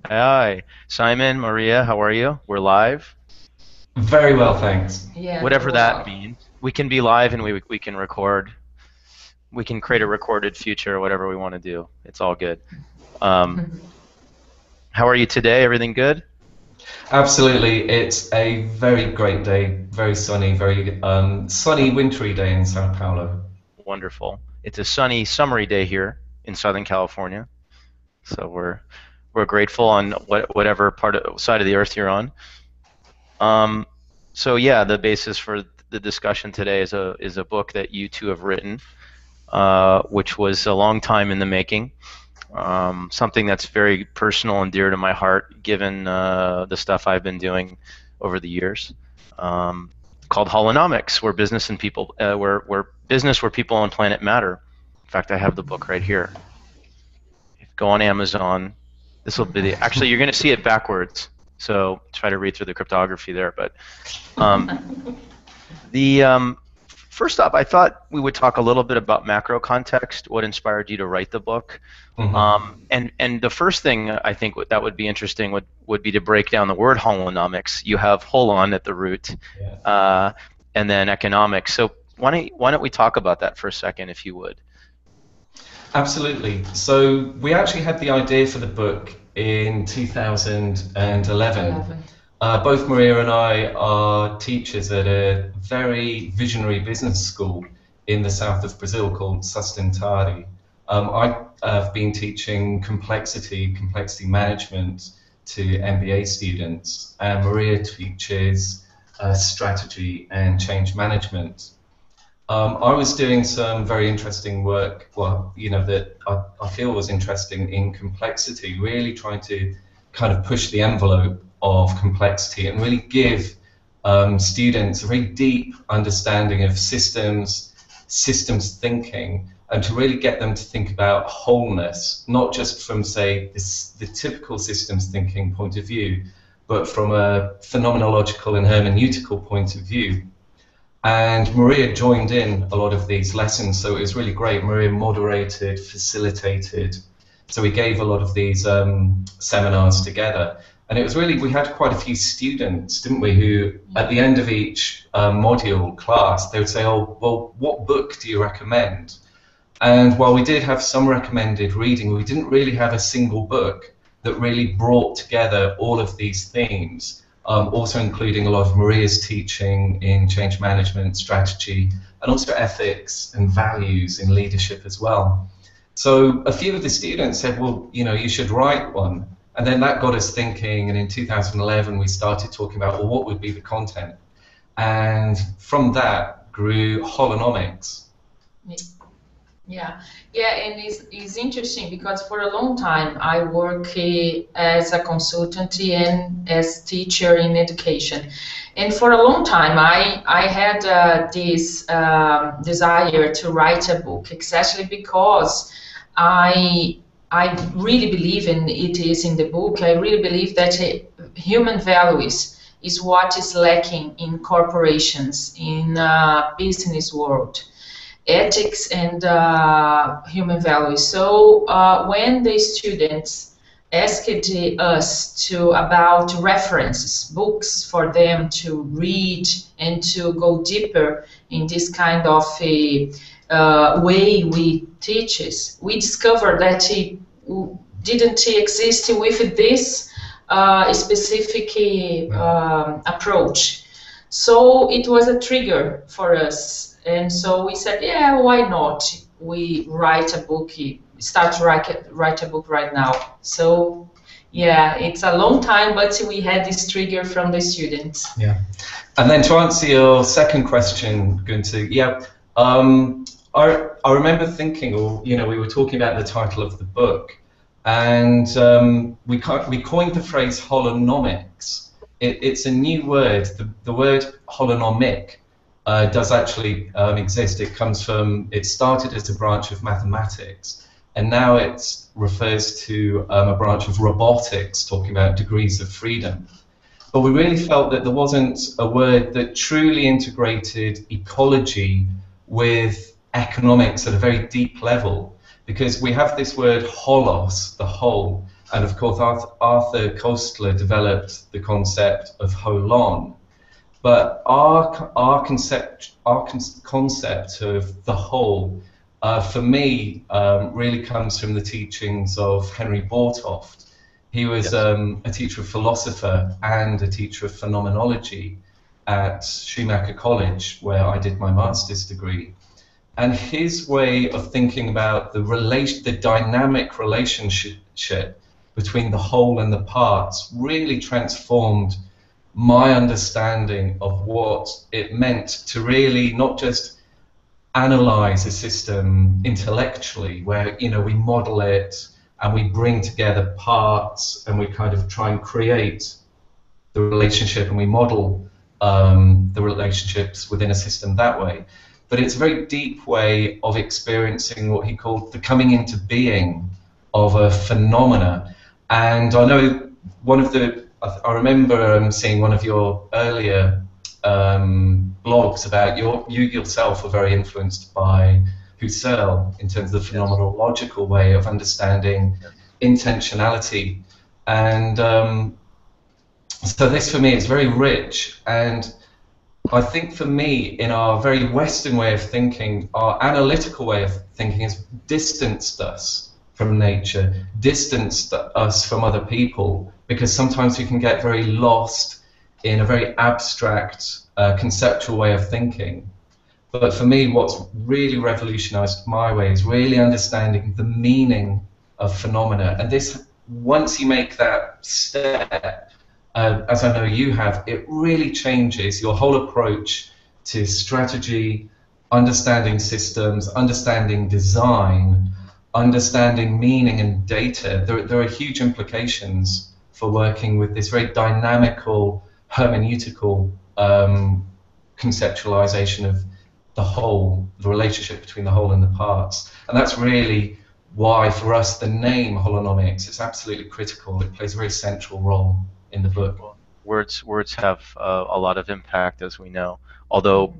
Hi, Simon, Maria, how are you? We're live. Very well, thanks. Yeah, Whatever very that well. means. We can be live and we can record. We can create a recorded future, whatever we want to do. It's all good. Um, how are you today? Everything good? Absolutely, it's a very great day, very sunny, very sunny, wintry day in Sao Paulo. Wonderful. It's a sunny, summery day here in Southern California, so we're grateful on whatever side of the earth you're on. Um, so yeah, the basis for the discussion today is a book that you two have written, which was a long time in the making. Something that's very personal and dear to my heart, given the stuff I've been doing over the years. Um, Called Holonomics, where people and planet matter. In fact, I have the book right here. Go on Amazon. This will be actually you're going to see it backwards, so try to read through the cryptography there. But um, the first up, I thought we would talk a little bit about macro context, what inspired you to write the book. Hmm. And the first thing I think that would be interesting would be to break down the word holonomics. You have holon at the root, Yeah. uh, and then economics. So why don't we talk about that for a second, if you would? Absolutely. So we actually had the idea for the book in 2011. 11. Both Maria and I are teachers at a very visionary business school in the south of Brazil called Sustentare. I have been teaching complexity management to MBA students, and Maria teaches strategy and change management. I was doing some very interesting work, well, that I feel was interesting in complexity, really trying to kind of push the envelope of complexity and really give students a very deep understanding of systems thinking, and to really get them to think about wholeness, not just from, say, the typical systems thinking point of view, but from a phenomenological and hermeneutical point of view. And Maria joined in a lot of these lessons, so it was really great. Maria moderated, facilitated, so we gave a lot of these seminars together. And it was really, we had quite a few students, didn't we, who at the end of each module class, they would say, oh, well, what book do you recommend? And while we did have some recommended reading, we didn't really have a single book that really brought together all of these themes, also including a lot of Maria's teaching in change management, strategy, and also ethics and values in leadership as well. So a few of the students said, well, you should write one. And then that got us thinking, and in 2011 we started talking about, well, what would be the content? And from that grew Holonomics. Yeah, yeah, and it's interesting because for a long time I work as a consultant and as teacher in education, and for a long time I had this desire to write a book, exactly because I I really believe, and it is in the book, I really believe that human values is what is lacking in corporations, in business world, ethics and human values. So when the students asked us to about references, books for them to read and to go deeper in this kind of a way we teaches, we discovered that it didn't exist with this specific approach. So it was a trigger for us, and so we said, yeah, why not? We write a book, start to write a book right now. So yeah, it's a long time, but we had this trigger from the students. Yeah. And then to answer your second question, Gunther, yeah, I remember thinking, or we were talking about the title of the book, and we coined the phrase holonomics. It's a new word. The word holonomic does actually exist. It started as a branch of mathematics, and now it refers to a branch of robotics, talking about degrees of freedom. But we really felt that there wasn't a word that truly integrated ecology with economics at a very deep level, because we have this word holos, the whole, And of course, Arthur Koestler developed the concept of holon. But our concept of the whole, for me, really comes from the teachings of Henry Bortoft. He was a teacher of philosophy and a teacher of phenomenology at Schumacher College, where I did my master's degree. And his way of thinking about the dynamic relationship between the whole and the parts really transformed my understanding of what it meant to really not just analyze a system intellectually, where we model it and we bring together parts and we kind of try and create the relationship and we model the relationships within a system that way. But it's a very deep way of experiencing what he called the coming into being of a phenomena. And I know I remember seeing one of your earlier blogs about you yourself were very influenced by Husserl in terms of the phenomenological way of understanding intentionality. And so this for me is very rich, and I think for me, in our very Western way of thinking, our analytical way of thinking has distanced us from nature, distanced us from other people, because sometimes we can get very lost in a very abstract, conceptual way of thinking. But for me, what's really revolutionized my way is really understanding the meaning of phenomena. And this, once you make that step, as I know you have, it really changes your whole approach to strategy, understanding systems, understanding design, understanding meaning and data. There are huge implications for working with this very dynamical, hermeneutical conceptualization of the whole, the relationship between the whole and the parts. And that's really why, for us, the name Holonomics is absolutely critical. It plays a very central role in the book. Words have a lot of impact, as we know. Although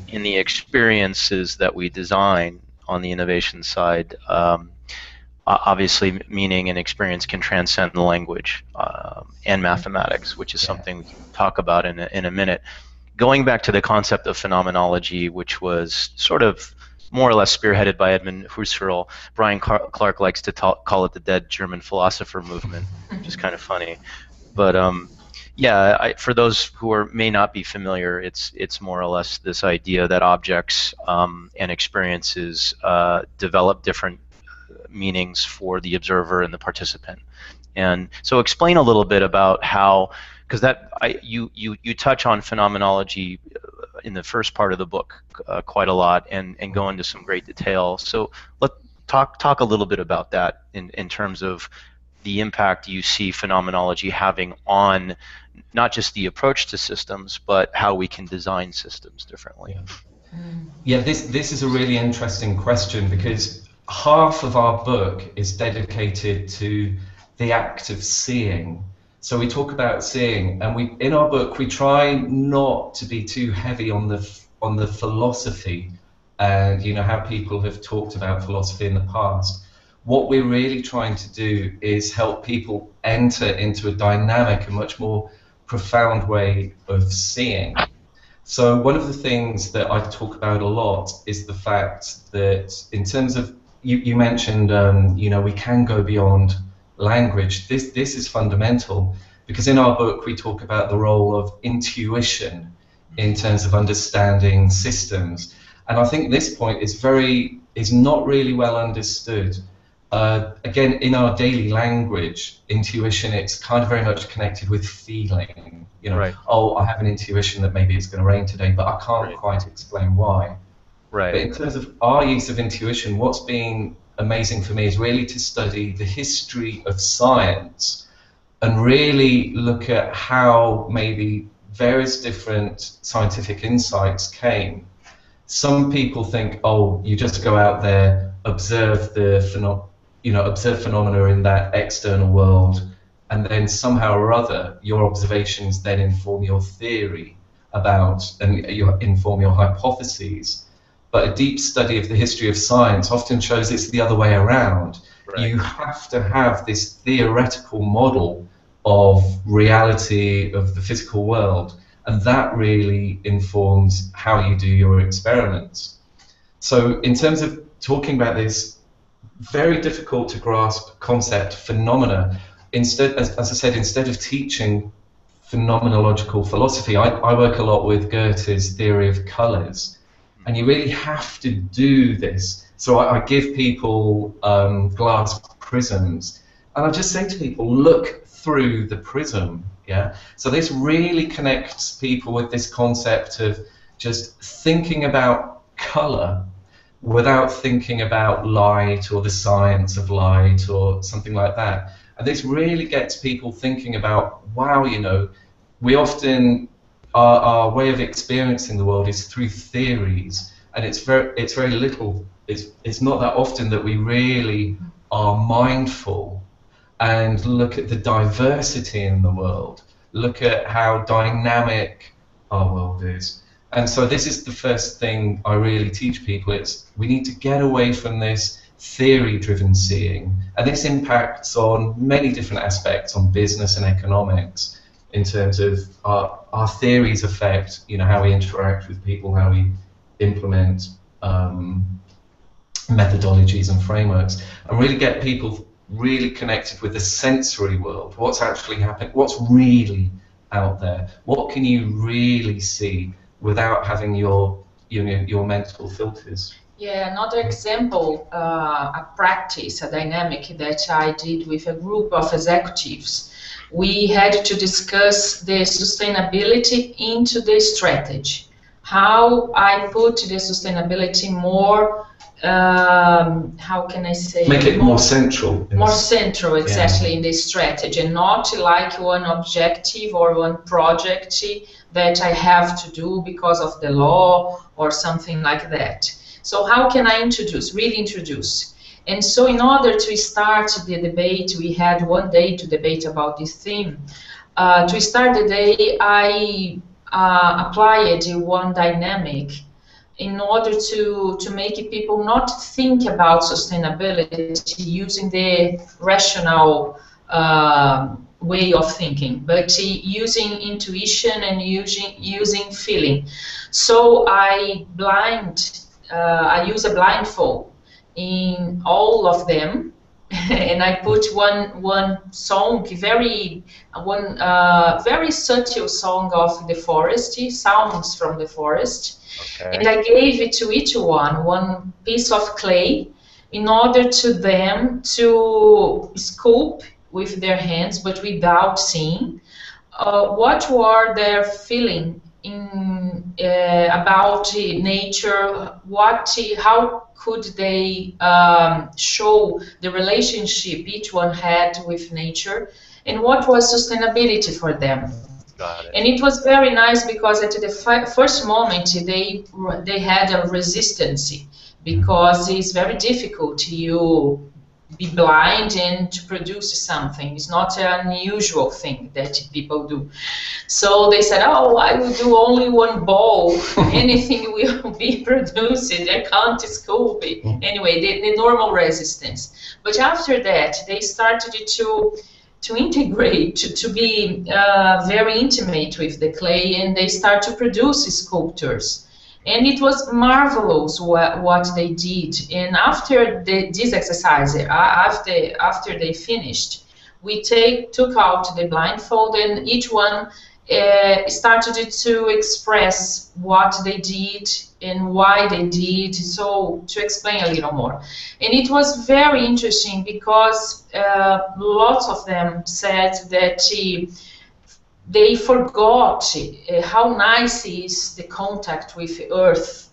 in the experiences that we design on the innovation side, obviously meaning and experience can transcend the language and mathematics, which is something we can talk about in a minute. Going back to the concept of phenomenology, which was sort of more or less spearheaded by Edmund Husserl, Brian Clark likes to call it the dead German philosopher movement, which is kind of funny. But for those who may not be familiar, it's more or less this idea that objects and experiences develop different meanings for the observer and the participant. And so, explain a little bit about how, because you touch on phenomenology in the first part of the book quite a lot, and go into some great detail. So let's talk a little bit about that in terms of the impact you see phenomenology having on not just the approach to systems, but how we can design systems differently. Yeah, this is a really interesting question, because half of our book is dedicated to the act of seeing. So we talk about seeing, and in our book we try not to be too heavy on the philosophy and how people have talked about philosophy in the past. What we're really trying to do is help people enter into a dynamic, a much more profound way of seeing. So one of the things that I talk about a lot is the fact that, in terms of, you mentioned, we can go beyond language. This is fundamental, because in our book we talk about the role of intuition in terms of understanding systems. And I think this point is not really well understood. Again, in our daily language, intuition, it's kind of very much connected with feeling. Right. Oh, I have an intuition that maybe it's going to rain today, but I can't quite explain why. Right. But in terms of our use of intuition, what's been amazing for me is really to study the history of science and really look at how maybe various different scientific insights came. Some people think, oh, you just go out there, observe observe phenomena in that external world, and then somehow or other your observations then inform your theory and inform your hypotheses. But a deep study of the history of science often shows it's the other way around. Right. you have to have this theoretical model of reality of the physical world, and that really informs how you do your experiments. So in terms of talking about this very difficult to grasp concept, phenomena, instead, as I said, instead of teaching phenomenological philosophy, I work a lot with Goethe's theory of colours, and you really have to do this. So I give people glass prisms, and I just say to people, look through the prism. Yeah. So this really connects people with this concept of just thinking about colour without thinking about light or the science of light or something like that. And this really gets people thinking about, wow, you know, we often, our way of experiencing the world is through theories, and it's very little, it's not that often that we really are mindful and look at the diversity in the world, look at how dynamic our world is. And so this is the first thing I really teach people. It's we need to get away from this theory-driven seeing, and this impacts on many different aspects on business and economics in terms of our theories affect, you know, how we interact with people, how we implement methodologies and frameworks, and really get people really connected with the sensory world. What's actually happening? What's really out there? What can you really see without having your mental filters? Yeah, another example, a practice, a dynamic that I did with a group of executives. We had to discuss the sustainability into the strategy. How I put the sustainability more, how can I say? Make it more central. More central, exactly, in the strategy, and not like one objective or one project that I have to do because of the law or something like that. So how can I really introduce? And so in order to start the debate, we had one day to debate about this theme. To start the day, I applied one dynamic in order to make people not think about sustainability using the rational way of thinking, but using intuition and using feeling. So I use a blindfold in all of them, and I put one song, very subtle song of the forest, sounds from the forest, and I gave it to each one piece of clay in order to them to sculpt with their hands, but without seeing, what were their feeling about nature, how could they show the relationship each one had with nature, and what was sustainability for them. Got it. And it was very nice because at the first moment they had a resistance, because it's very difficult to be blind and to produce something. It's not an unusual thing that people do. So they said, oh, I will do only one ball. Anything will be produced. I can't scope it. Anyway, the normal resistance. But after that, they started to integrate, to be very intimate with the clay, and they start to produce sculptures. And it was marvelous what they did. And after this exercise, after they finished, we took out the blindfold, and each one started to express what they did and why they did, so to explain a little more. And it was very interesting because lots of them said that they forgot how nice is the contact with Earth,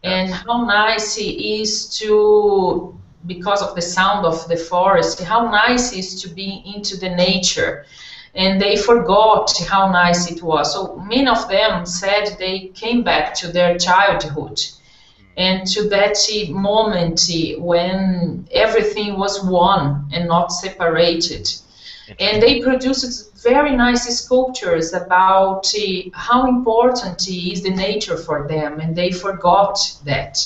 and how nice it is to, because of the sound of the forest, how nice it is to be into the nature. And they forgot how nice it was. So many of them said they came back to their childhood and to that moment when everything was one and not separated. And they produced very nice sculptures about how important is the nature for them, and they forgot that.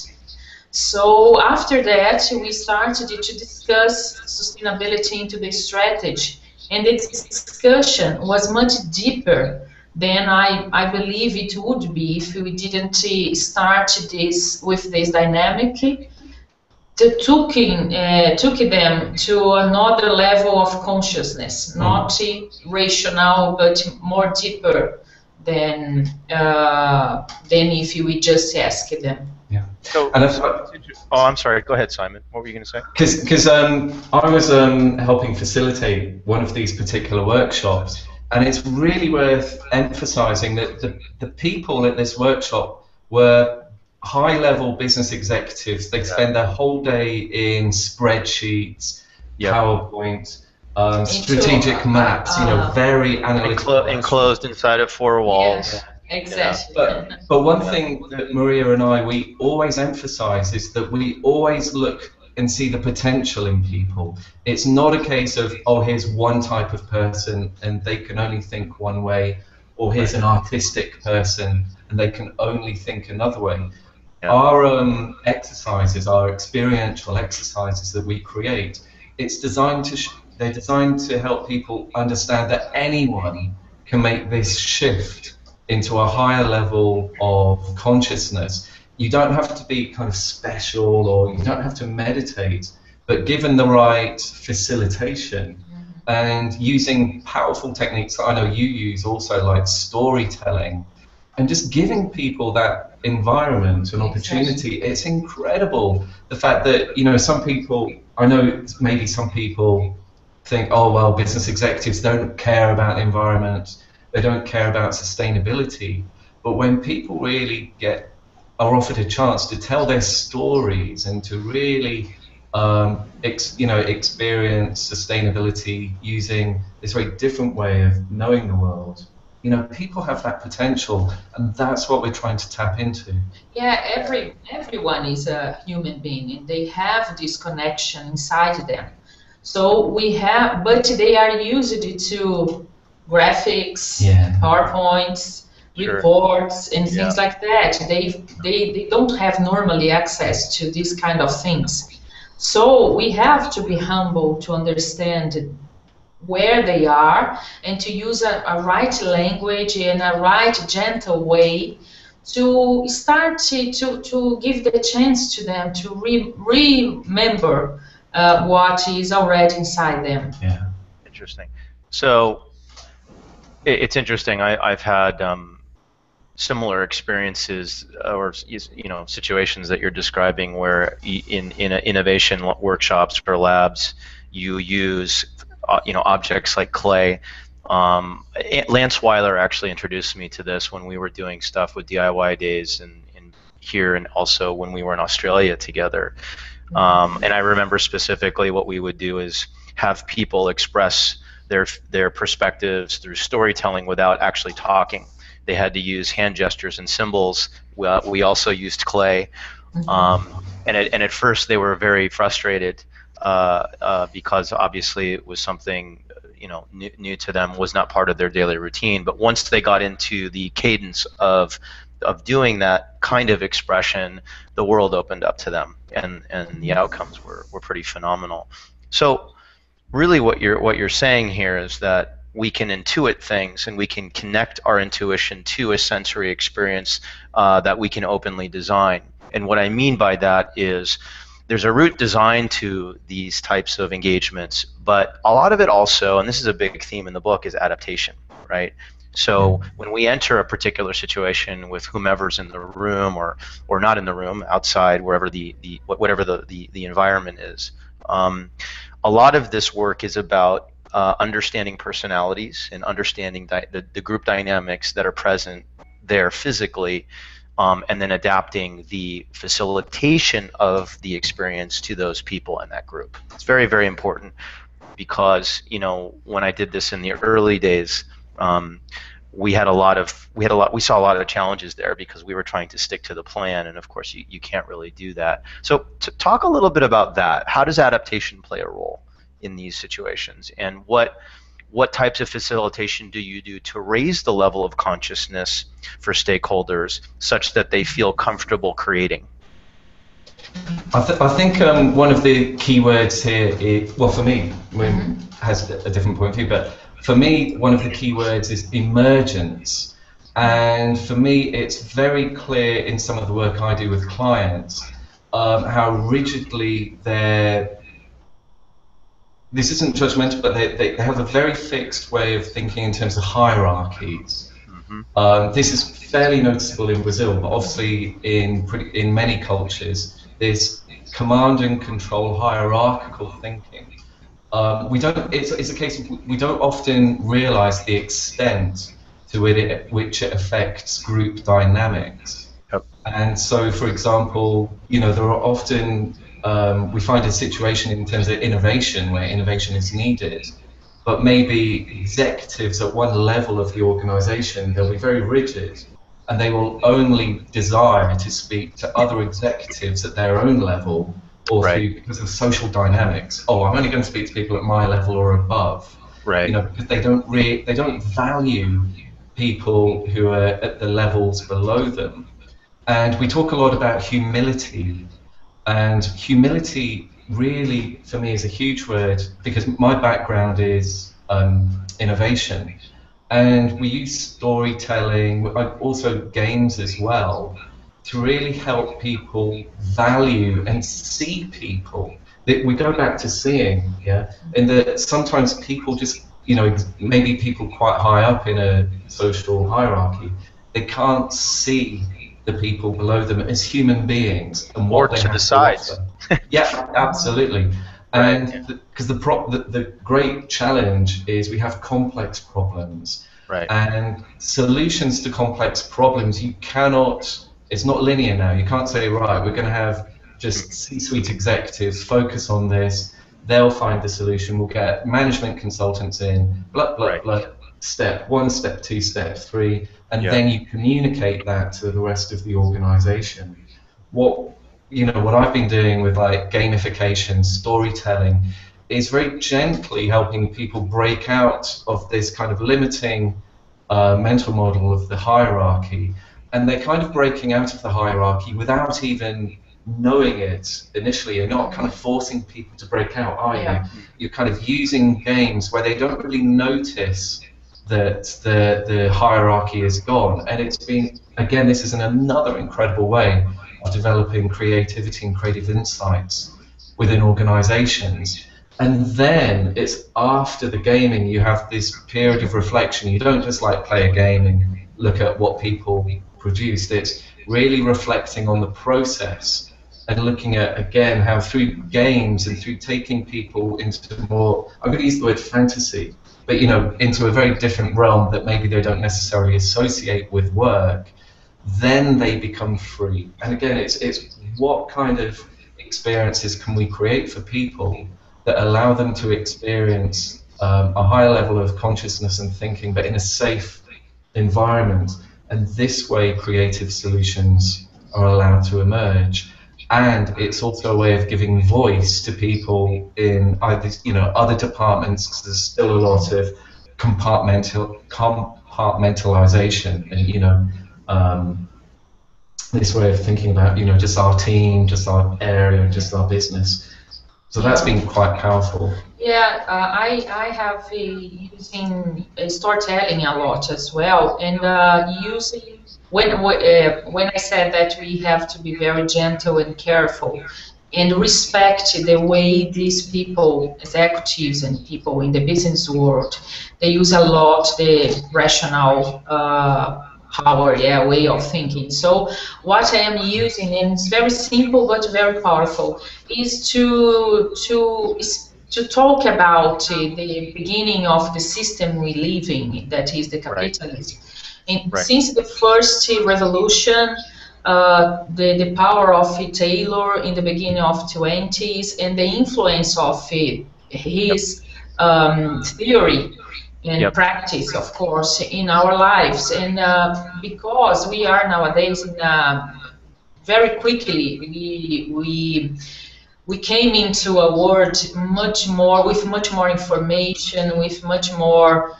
So after that, we started to discuss sustainability into the strategy, and the discussion was much deeper than I believe it would be if we didn't start this with this dynamic. Took them to another level of consciousness, not rational, but more deeper than if we just ask them. Yeah. So, And oh, I'm sorry. Go ahead, Simon. What were you going to say? Because I was helping facilitate one of these particular workshops, and it's really worth emphasizing that the people at this workshop were high-level business executives. They'd spend their whole day in spreadsheets, PowerPoint, strategic maps, very analytical. Enclosed inside of four walls. Yes, exactly. But one thing that Maria and we always emphasize is that we always look and see the potential in people. It's not a case of, oh, here's one type of person and they can only think one way, or here's an artistic person and they can only think another way. Yeah. Our exercises, our experiential exercises that we create, they're designed to help people understand that anyone can make this shift into a higher level of consciousness. You don't have to be kind of special, or you don't have to meditate, but given the right facilitation and using powerful techniques that I know you use also, like storytelling, and just giving people that environment and opportunity, it's incredible. The fact that, some people, I know maybe some people think, oh, well, business executives don't care about the environment, they don't care about sustainability. But when people really are offered a chance to tell their stories and to really experience sustainability using this very different way of knowing the world, people have that potential, and that's what we're trying to tap into. Yeah, everyone is a human being, and they have this connection inside them. So but they are used to graphics, PowerPoints, reports, and things like that. They don't have normally access to these kind of things. So we have to be humble to understand where they are and to use a right language and a right gentle way to start to give the chance to them to remember what is already inside them. Yeah, interesting. So it's interesting. I've had similar experiences or situations that you're describing where in innovation workshops or labs you use objects like clay. Lance Weiler actually introduced me to this when we were doing stuff with DIY Days and here, and also when we were in Australia together. And I remember specifically what we would do is have people express their perspectives through storytelling without actually talking. They had to use hand gestures and symbols. We also used clay. And at first they were very frustrated because obviously it was something new to them, was not part of their daily routine. But once they got into the cadence of doing that kind of expression, the world opened up to them, and the outcomes were pretty phenomenal. So really what you're saying here is that we can intuit things, and we can connect our intuition to a sensory experience that we can openly design. And what I mean by that is there's a root design to these types of engagements, but a lot of it also, and this is a big theme in the book, is adaptation, right? So when we enter a particular situation with whomever's in the room or not in the room, outside, whatever the environment is, a lot of this work is about understanding personalities and understanding the group dynamics that are present there physically, and then adapting the facilitation of the experience to those people in that group. It's very, very important, because when I did this in the early days, we saw a lot of challenges there because we were trying to stick to the plan, and of course you can't really do that. So to talk a little bit about that, how does adaptation play a role in these situations, and what types of facilitation do you do to raise the level of consciousness for stakeholders such that they feel comfortable creating? I think one of the key words here is, well, for me, has a different point of view, but for me, one of the key words is emergence. And for me, it's very clear in some of the work I do with clients how rigidly this isn't judgmental, but they have a very fixed way of thinking in terms of hierarchies. This is fairly noticeable in Brazil, but obviously in many cultures, there's command and control hierarchical thinking. It's a case of we don't often realize the extent to which it affects group dynamics. Yep. And so, for example, there are often, we find a situation in terms of innovation where innovation is needed, but maybe executives at one level of the organization, they'll be very rigid, and they will only desire to speak to other executives at their own level, or because of social dynamics. Oh, I'm only going to speak to people at my level or above. Right. Because they don't value people who are at the levels below them. And we talk a lot about humility, and humility really, for me, is a huge word, because my background is innovation, and we use storytelling, also games as well, to really help people value and see people. We go back to seeing, and that sometimes people just, maybe people quite high up in a social hierarchy, they can't see the people below them as human beings and what they have to offer. Yeah, absolutely. And because the great challenge is we have complex problems, and solutions to complex problems, you cannot. It's not linear now. You can't say, right, we're going to have just C-suite executives focus on this. They'll find the solution. We'll get management consultants in. Blah blah blah. Step 1, step 2, step 3, and then you communicate that to the rest of the organization. What I've been doing with like gamification, storytelling, is very gently helping people break out of this kind of limiting mental model of the hierarchy, and they're kind of breaking out of the hierarchy without even knowing it initially. You're not kind of forcing people to break out, are you? You're kind of using games where they don't really notice that the hierarchy is gone. And it's been, again, this is another incredible way of developing creativity and creative insights within organizations. And then it's after the gaming, you have this period of reflection. You don't just like play a game and look at what people produced. It's really reflecting on the process and looking at, again, how through games and through taking people into more, I'm going to use the word fantasy, but into a very different realm that maybe they don't necessarily associate with work, then they become free. And again, it's what kind of experiences can we create for people that allow them to experience a higher level of consciousness and thinking, but in a safe environment. And this way, creative solutions are allowed to emerge. And it's also a way of giving voice to people in either, other departments, because there's still a lot of compartmentalization, and this way of thinking about, just our team, just our area, just our business. So that's been quite powerful. Yeah, I have using storytelling a lot as well, and using when I said that we have to be very gentle and careful and respect the way these people, executives and people in the business world, they use a lot the rational power, way of thinking. So what I am using, and it's very simple but very powerful, is to talk about the beginning of the system we live in, that is the capitalism. And since the first revolution, the power of Taylor in the beginning of 20s, and the influence of his theory and practice, of course, in our lives. And because we are nowadays in very quickly, we came into a world with much more information, with much more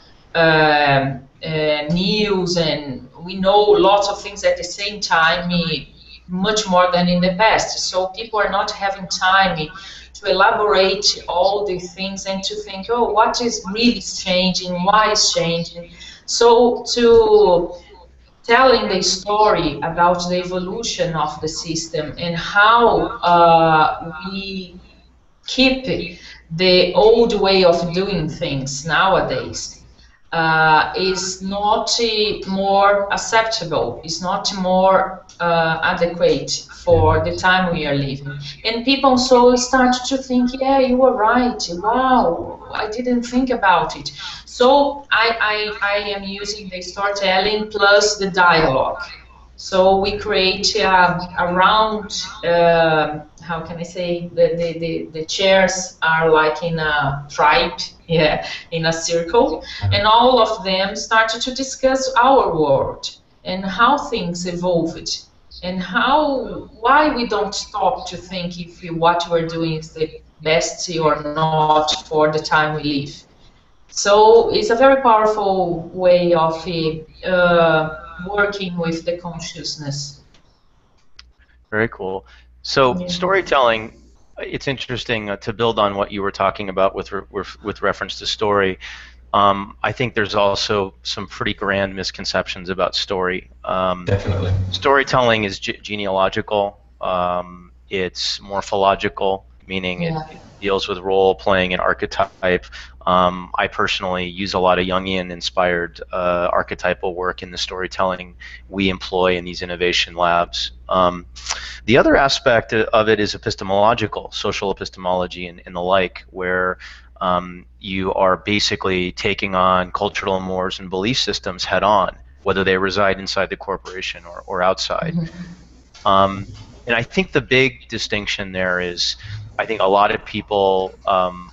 news, and we know lots of things at the same time much more than in the past. So people are not having time to elaborate all these things and to think, oh, what is really changing, why is changing. So to telling the story about the evolution of the system and how we keep the old way of doing things nowadays is not more acceptable, is not more adequate for the time we are living. And people so start to think, yeah, you were right, wow, I didn't think about it. So I am using the storytelling plus the dialogue. So we create around, how can I say, the chairs are like in a tribe, yeah, in a circle, and all of them started to discuss our world and how things evolved and why we don't stop to think if what we're doing is the best or not for the time we live. So it's a very powerful way of working with the consciousness. Very cool. So Yeah. storytelling, it's interesting to build on what you were talking about with reference to story. I think there's also some pretty grand misconceptions about story. Definitely. Storytelling is genealogical. It's morphological, meaning Yeah. it deals with role playing and archetype. I personally use a lot of Jungian-inspired archetypal work in the storytelling we employ in these innovation labs. The other aspect of it is epistemological, social epistemology and the like, where you are basically taking on cultural mores and belief systems head on, whether they reside inside the corporation or outside. And I think the big distinction there is, I think a lot of people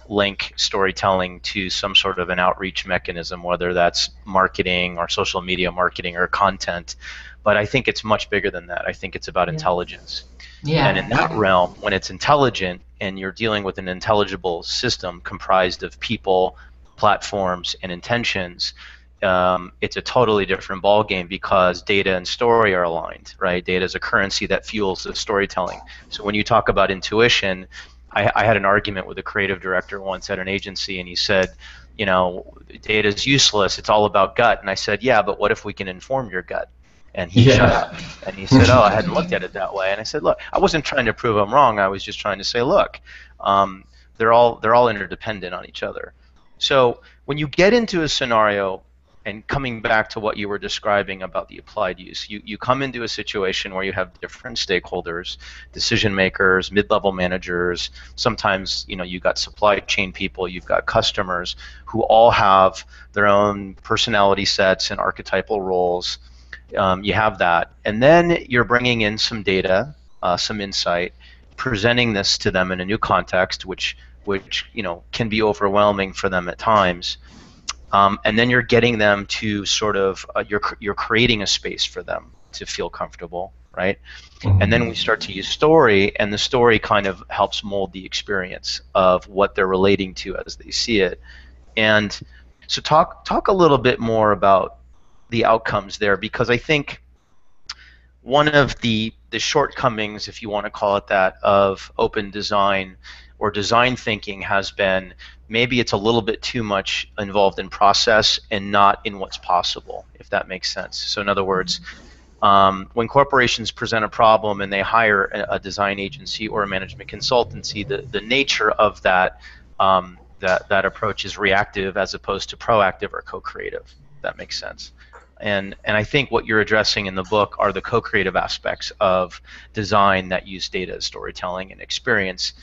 link storytelling to some sort of an outreach mechanism, whether that's marketing or social media marketing or content. But I think it's much bigger than that. I think it's about intelligence. Yeah. And in that realm, when it's intelligent and you're dealing with an intelligible system comprised of people, platforms, and intentions, it's a totally different ballgame because data and story are aligned, right? Data is a currency that fuels the storytelling. So when you talk about intuition, I had an argument with a creative director once at an agency, and he said, you know, data is useless. It's all about gut. And I said, yeah, but what if we can inform your gut? And he shut up and he said, oh, I hadn't looked at it that way. And I said, look, I wasn't trying to prove I'm wrong. I was just trying to say, look, they're all interdependent on each other. So when you get into a scenario, and coming back to what you were describing about the applied use, you come into a situation where you have different stakeholders, decision makers, mid-level managers, sometimes you've got supply chain people, you've got customers who all have their own personality sets and archetypal roles. You have that. And then you're bringing in some data, some insight, presenting this to them in a new context, which can be overwhelming for them at times. And then you're getting them to sort of, you're creating a space for them to feel comfortable, right? And then we start to use story, and the story kind of helps mold the experience of what they're relating to as they see it. And so talk a little bit more about the outcomes there, because I think one of the shortcomings, if you want to call it that, of open design or design thinking has been maybe it's a little bit too much involved in process and not in what's possible, if that makes sense. So in other words, when corporations present a problem and they hire a design agency or a management consultancy, the nature of that that approach is reactive as opposed to proactive or co-creative, if that makes sense. And I think what you're addressing in the book are the co-creative aspects of design that use data, storytelling, and experience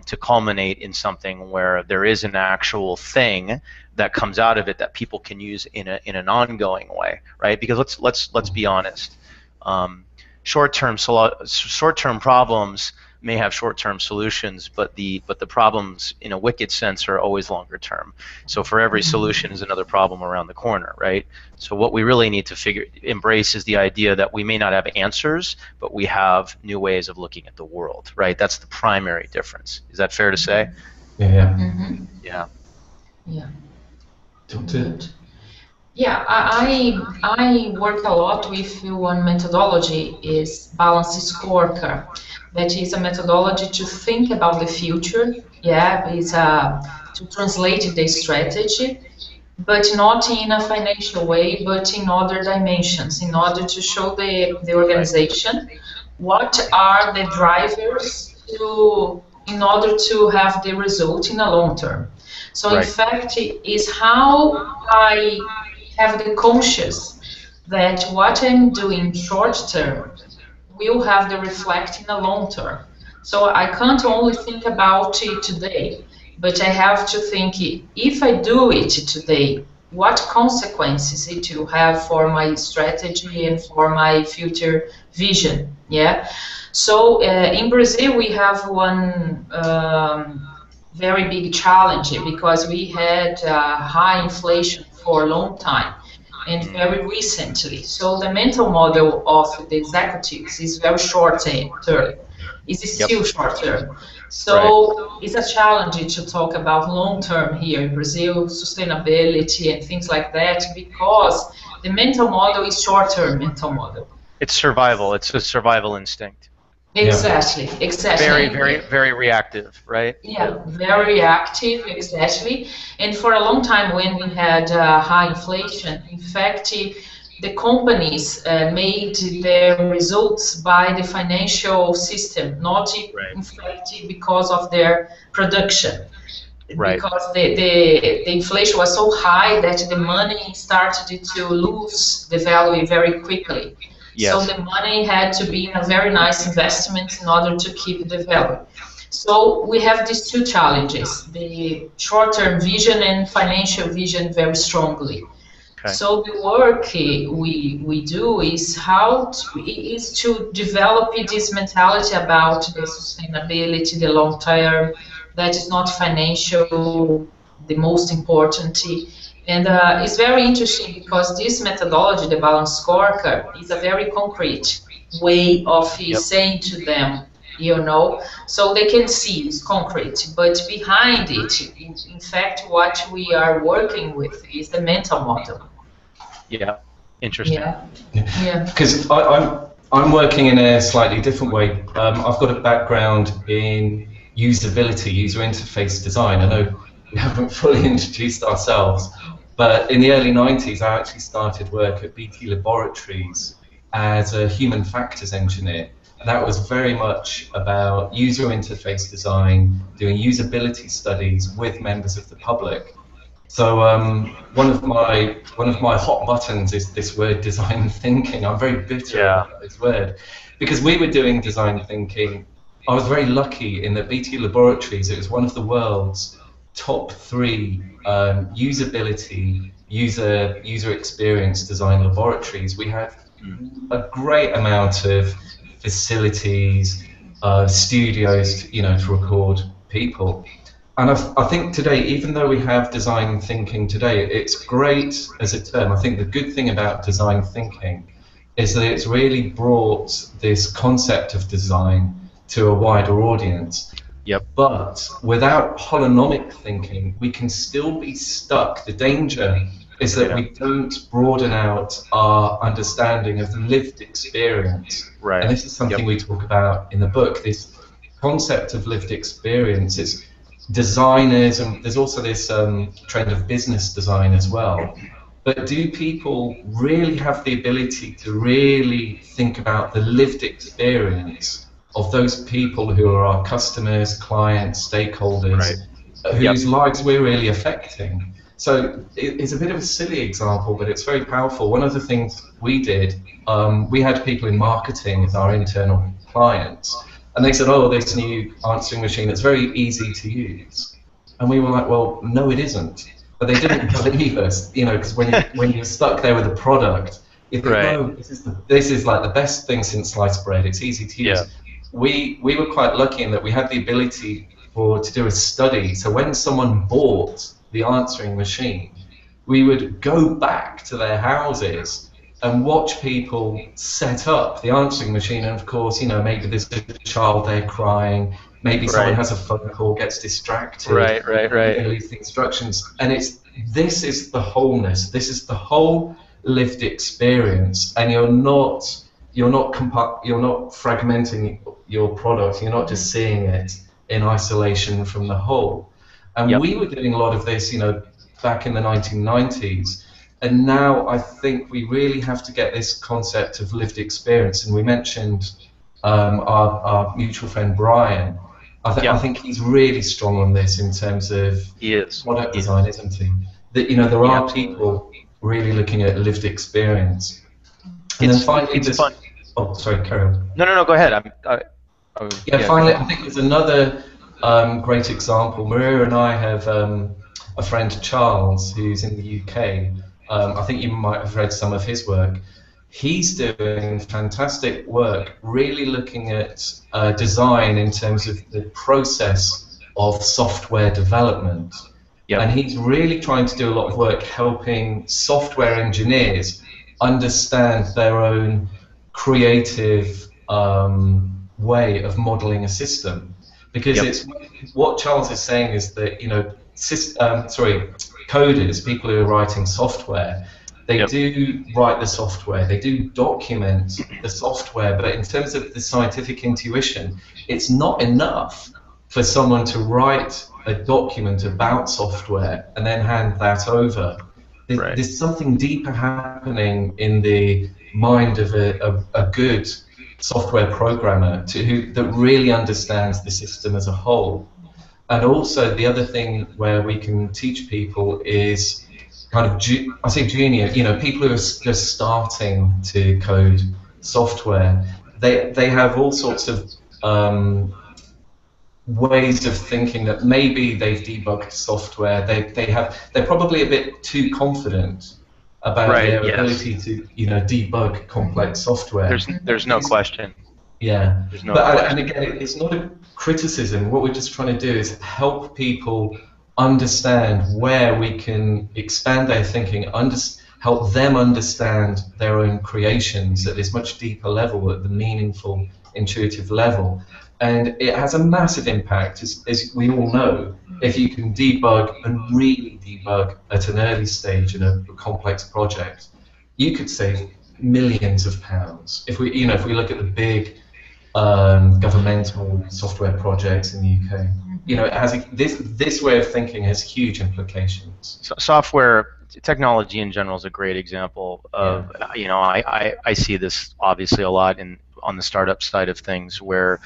to culminate in something where there is an actual thing that comes out of it that people can use in an ongoing way, right? Because let's be honest, short-term problems may have short-term solutions, but the problems in a wicked sense are always longer term. So for every solution is another problem around the corner, right? So what we really need to embrace is the idea that we may not have answers, but we have new ways of looking at the world, right? That's the primary difference. Is that fair to say? Yeah. Mm-hmm. Yeah. Yeah. Good. Yeah, I work a lot with one methodology is balanced scorecard. That is a methodology to think about the future. Yeah, it's to translate the strategy, but not in a financial way, but in other dimensions, in order to show the Right. organization what are the drivers to in order to have the result in the long term. So in Right. fact, it is how I have the conscious that what I'm doing short term will have the reflect in the long term. So I can't only think about it today, but I have to think if I do it today, what consequences it will have for my strategy and for my future vision. Yeah. So in Brazil, we have one very big challenge because we had high inflation for a long time and Mm. very recently. So the mental model of the executives is very short term. Is Yep. still short term. Right. So it's a challenge to talk about long term here in Brazil, sustainability and things like that, because the mental model is short term mental model. It's survival. It's a survival instinct. Yeah. Exactly, Very, exactly. very, very reactive, right? Yeah, very active, exactly. And for a long time, when we had high inflation, in fact, the companies made their results by the financial system, not Right. in fact because of their production. Right. Because the inflation was so high that the money started to lose the value very quickly. So Yes. the money had to be in a very nice investment in order to keep the value. So we have these two challenges, the short-term vision and financial vision very strongly. Okay. So the work we do is to develop this mentality about the sustainability, the long term, that is not financial, the most important. And it's very interesting because this methodology, the balance scorecard, is a very concrete way of Yep. saying to them, so they can see it's concrete, but behind it, in fact, what we are working with is the mental model. Yeah. Interesting. Yeah, yeah, Because I'm working in a slightly different way. I've got a background in usability, user interface design. I know we haven't fully introduced ourselves, but in the early 90s, I actually started work at BT Laboratories as a human factors engineer. And that was very much about user interface design, doing usability studies with members of the public. So one of my hot buttons is this word design thinking. I'm very bitter Yeah. about this word because we were doing design thinking. I was very lucky in that BT Laboratories, it was one of the world's top three usability, user experience design laboratories. We had a great amount of facilities, studios, to record people. And I think today, even though we have design thinking today, it's great as a term. I think the good thing about design thinking is that it's really brought this concept of design to a wider audience. Yep. But without holonomic thinking, we can still be stuck. The danger is that we don't broaden out our understanding of lived experience. Right. And this is something we talk about in the book, this concept of lived experience. It's designers, and there's also this trend of business design as well. But do people really have the ability to really think about the lived experience of those people who are our customers, clients, stakeholders, whose lives we're really affecting? So it's a bit of a silly example, but it's very powerful. One of the things we did, we had people in marketing as our internal clients. And they said, oh, this new answering machine, it's very easy to use. And we were like, well, no, it isn't. But they didn't believe us, because when you're stuck there with a product, you think, no, this is like the best thing since sliced bread. It's easy to use. Yeah. We were quite lucky in that we had the ability to do a study. So when someone bought the answering machine, we would go back to their houses and watch people set up the answering machine. And of course, maybe there's a child there crying, maybe someone has a phone call, gets distracted, Right. leaves the instructions. And this is the wholeness. This is the whole lived experience, and you're not fragmenting your product. You're not just seeing it in isolation from the whole. And Yep. we were doing a lot of this, back in the 1990s. And now I think we really have to get this concept of lived experience. And we mentioned our mutual friend Brian. I think he's really strong on this in terms of product design, isn't he? That there are people really looking at lived experience. And then finally, fun. Oh, sorry, carry on. No, go ahead. Finally, I think there's another great example. Maria and I have a friend, Charles, who's in the UK. I think you might have read some of his work. He's doing fantastic work, really looking at design in terms of the process of software development. Yep. And he's really trying to do a lot of work helping software engineers understand their own creative way of modeling a system. Because it's what Charles is saying is that coders, people who are writing software, they do write the software, they do document the software, but in terms of the scientific intuition, it's not enough for someone to write a document about software and then hand that over. There's something deeper happening in the mind of a good software programmer that really understands the system as a whole. And also the other thing where we can teach people is kind of, I say junior, people who are just starting to code software. They have all sorts of ways of thinking that maybe they've debugged software. They're probably a bit too confident about their ability to debug complex software. There's no question. Yeah, there's no question. And again, it's not a criticism. What we're just trying to do is help people understand where we can expand their thinking, help them understand their own creations at this much deeper level, at the meaningful, intuitive level. And it has a massive impact, as we all know. If you can debug and really debug at an early stage in a complex project, you could save millions of pounds. If we look at the big governmental software projects in the UK, it has this way of thinking has huge implications. So software technology in general is a great example of I see this obviously a lot on the startup side of things, where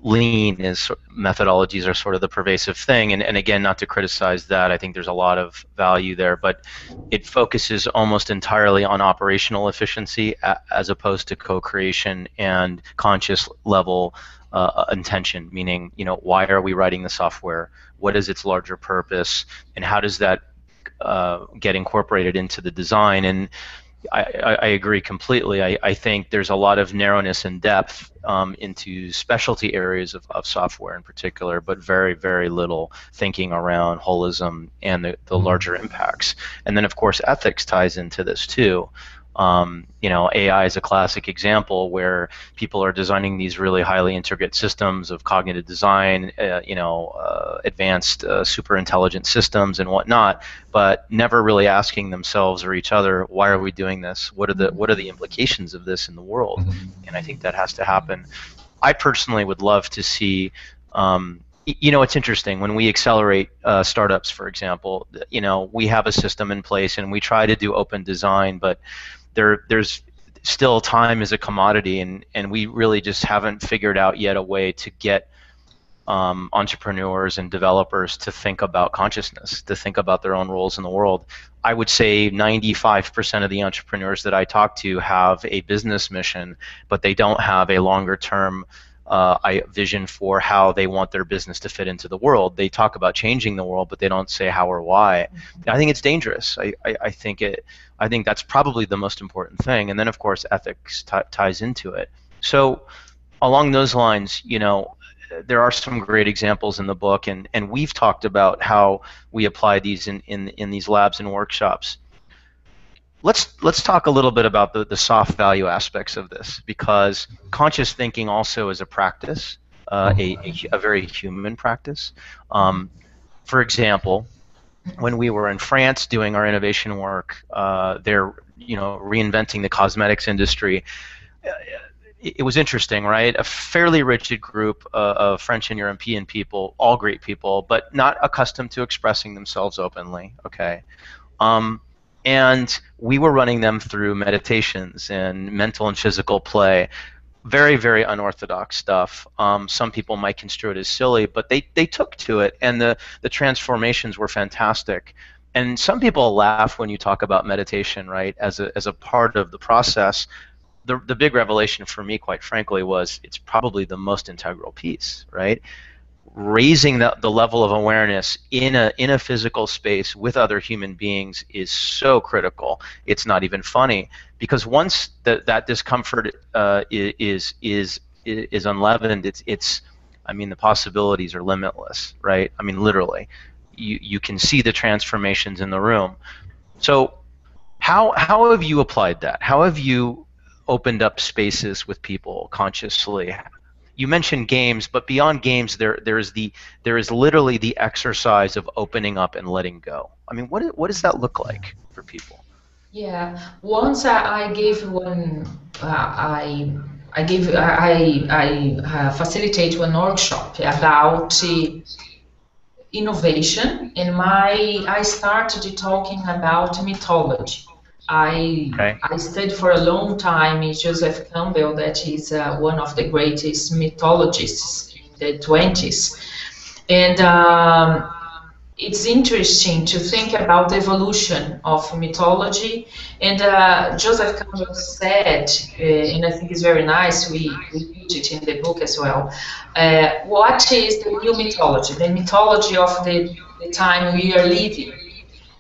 lean methodologies are sort of the pervasive thing, and again, not to criticize that, I think there's a lot of value there, but it focuses almost entirely on operational efficiency as opposed to co-creation and conscious level intention, meaning why are we writing the software, what is its larger purpose, and how does that get incorporated into the design. And I agree completely. I think there's a lot of narrowness and depth into specialty areas of software in particular, but very, very little thinking around holism and the larger impacts. And then, of course, ethics ties into this too. AI is a classic example where people are designing these really highly integrated systems of cognitive design, advanced super intelligent systems and whatnot, but never really asking themselves or each other, why are we doing this? What are the implications of this in the world? And I think that has to happen. I personally would love to see. It's interesting when we accelerate startups, for example. We have a system in place and we try to do open design, but there's still time is a commodity, and we really just haven't figured out yet a way to get entrepreneurs and developers to think about consciousness, to think about their own roles in the world. I would say 95% of the entrepreneurs that I talk to have a business mission, but they don't have a longer term vision for how they want their business to fit into the world. They talk about changing the world, but they don't say how or why. I think it's dangerous. I think that's probably the most important thing. And then, of course, ethics ties into it. So along those lines, there are some great examples in the book, and we've talked about how we apply these in these labs and workshops. Let's talk a little bit about the soft value aspects of this, because conscious thinking also is a practice, a very human practice. For example, when we were in France doing our innovation work, they're reinventing the cosmetics industry. It was interesting, right? A fairly rigid group of French and European people, all great people, but not accustomed to expressing themselves openly. Okay, um, and we were running them through meditations and mental and physical play. Very, very unorthodox stuff. Some people might construe it as silly, but they took to it, and the transformations were fantastic. And some people laugh when you talk about meditation, right, as a part of the process. The big revelation for me, quite frankly, was it's probably the most integral piece, right? Raising the level of awareness in a physical space with other human beings is so critical. It's not even funny, because once that discomfort is unleavened, it's I mean, the possibilities are limitless, right? I mean, literally, you can see the transformations in the room. So how have you applied that? How have you opened up spaces with people consciously? You mentioned games, but beyond games, there is literally the exercise of opening up and letting go. I mean, what does that look like for people? Yeah, once I gave one, I gave I facilitate one workshop about innovation, and I started talking about mythology. Okay. I studied for a long time in Joseph Campbell, that is one of the greatest mythologists in the 20s, and it's interesting to think about the evolution of mythology. And Joseph Campbell said, and I think it's very nice, we put it in the book as well, what is the new mythology? The mythology of the time we are living.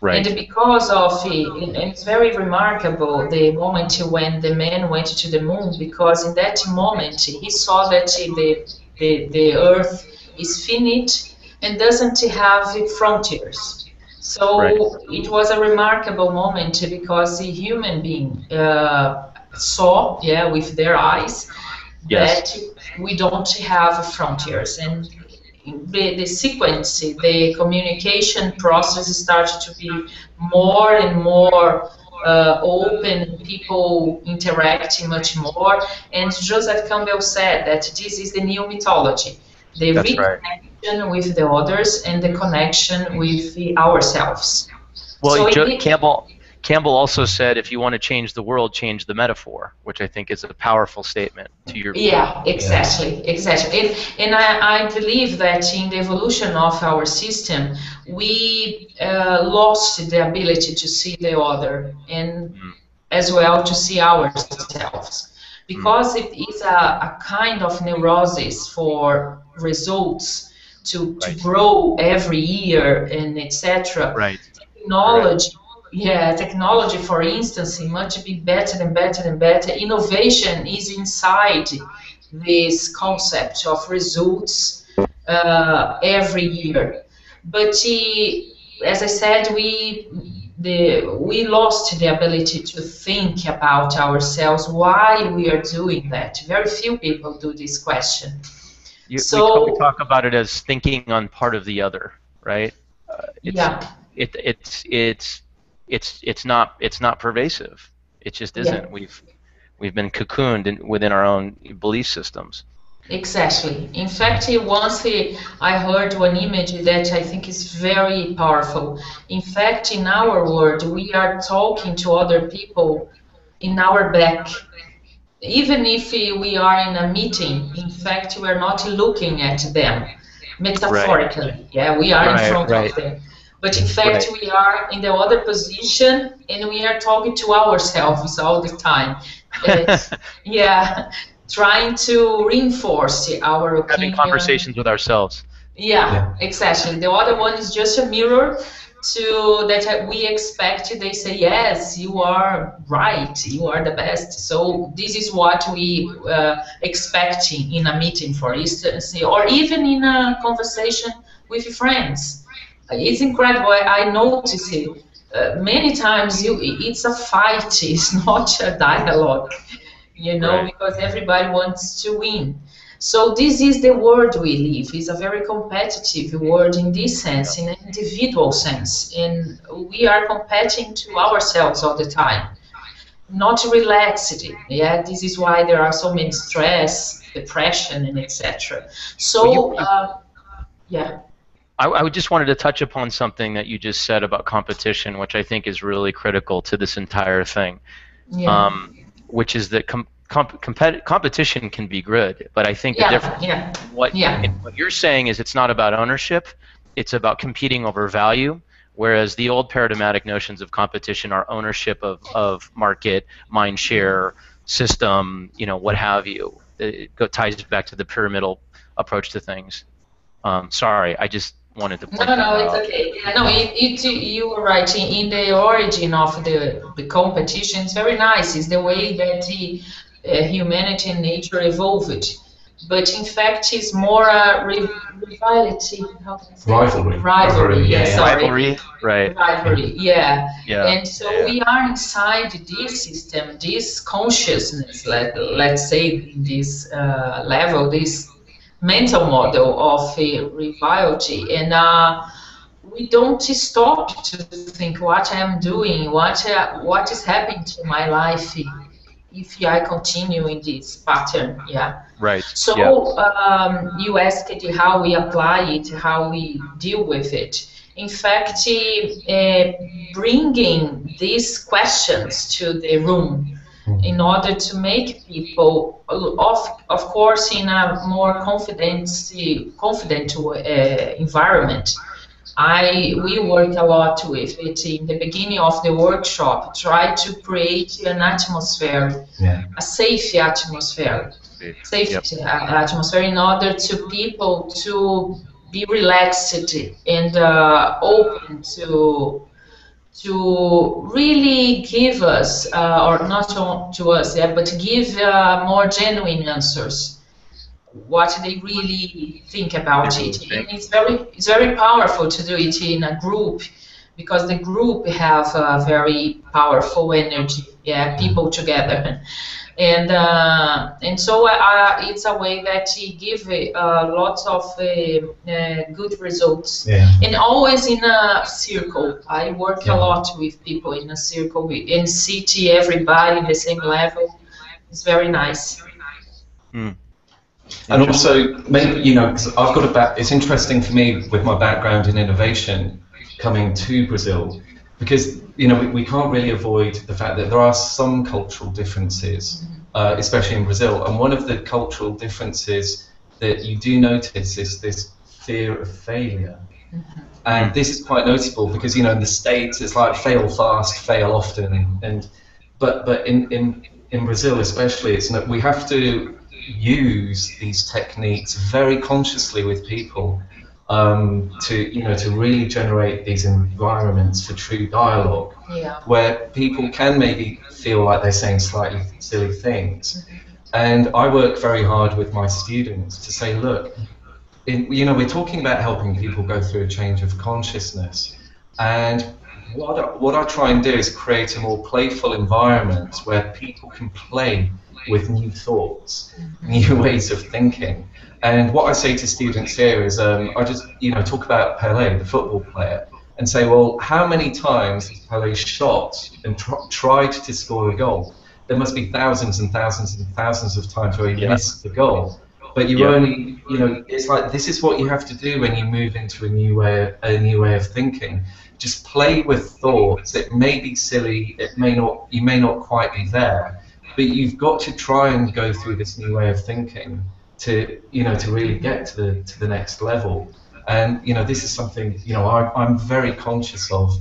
And Right. because of it, and it's very remarkable, the moment when the man went to the moon, because in that moment he saw that the earth is finite and doesn't have frontiers. Right. So it was a remarkable moment, because the human being saw, yeah, with their eyes, Yes. that we don't have frontiers. And the sequence, the communication process started to be more and more open, people interacting much more. And Joseph Campbell said that this is the new mythology, the That's right. reconnection with the others and the connection with ourselves. Well, So it, Campbell also said, if you want to change the world, change the metaphor, which I think is a powerful statement to your point. yeah, Yes. exactly, exactly. And I believe that in the evolution of our system, we lost the ability to see the other, and Mm, as well to see ourselves, mm, because it is a kind of neurosis for results to right. grow every year and etc. Right. Right. Technology, yeah, technology, for instance, it must be better and better and better. Innovation is inside this concept of results every year. But as I said, we lost the ability to think about ourselves, why we are doing that. Very few people do this question. We So talk about it as thinking on part of the other, right? It's yeah, it it's not pervasive. It just yeah. isn't. We've been cocooned within our own belief systems. Exactly. In fact, once I heard one image that I think is very powerful. In fact, in our world, we are talking to other people in our back. Even if we are in a meeting, in fact, we are not looking at them. Right. Metaphorically, yeah, we are in Right. front of Right. them. But in fact, Right. we are in the other position, and we are talking to ourselves all the time. It's, yeah, trying to reinforce our Having opinion. conversations with ourselves. Yeah, Yeah. exactly. The other one is just a mirror to that we expect. They say, yes, you are right, you are the best. So this is what we expect in a meeting, for instance, or even in a conversation with friends. It's incredible. I notice it. Many times it's a fight, it's not a dialogue, Right. because everybody wants to win. So this is the world we live. It's a very competitive world in this sense, in an individual sense. And we are competing to ourselves all the time, not relaxed. Yeah, this is why there are so many stress, depression, and etc. So, yeah. I would just wanted to touch upon something that you just said about competition, which I think is really critical to this entire thing. Yeah. Which is that competition can be good, but I think the difference, what you're saying is it's not about ownership, it's about competing over value, whereas the old paradigmatic notions of competition are ownership of market, mind share, system, what have you. It ties back to the pyramidal approach to things. Sorry, I just wanted to point that out. No, it's okay. Yeah, no, you were right. In the origin of the competition, it's very nice. It's the way that humanity and nature evolved. But in fact, it's more a rivalry. How can I say? Rivalry. Yeah, sorry. Rivalry, right. Rivalry, yeah. Yeah. And so we are inside this system, this consciousness, let's say, this level, this mental model of rivalry, and we don't stop to think what I am doing, what is happening to my life if I continue in this pattern. Yeah. Right. So you asked how we apply it, how we deal with it. In fact, bringing these questions to the room in order to make people, of course, in a more confident environment. We work a lot with it in the beginning of the workshop, try to create an atmosphere, a safe atmosphere, atmosphere in order to people to be relaxed and open to really give us, or not to us, but give more genuine answers, what they really think about it. And it's very powerful to do it in a group, because the group have a very powerful energy, people together. And so it's a way that he give lots of good results. And always in a circle. I work a lot with people in a circle, in city, everybody the same level. It's very nice. And also, maybe, 'cause I've got it's interesting for me with my background in innovation coming to Brazil, because we can't really avoid the fact that there are some cultural differences, especially in Brazil. And one of the cultural differences that you do notice is this fear of failure. And this is quite notable because, in the States, it's like fail fast, fail often. But in Brazil especially, we have to use these techniques very consciously with people to really generate these environments for true dialogue, where people can maybe feel like they're saying slightly silly things. And I work very hard with my students to say, look, we're talking about helping people go through a change of consciousness, and what I try and do is create a more playful environment where people can play with new thoughts, new ways of thinking. And what I say to students here is, I just talk about Pelé, the football player, and say, well, how many times has Pelé shot and tried to score a goal? There must be thousands and thousands and thousands of times where he missed the goal. But you only, it's like, this is what you have to do when you move into a new way of thinking. Just play with thoughts. It may be silly. You may not quite be there. But you've got to try and go through this new way of thinking to really get to the next level. And this is something I'm very conscious of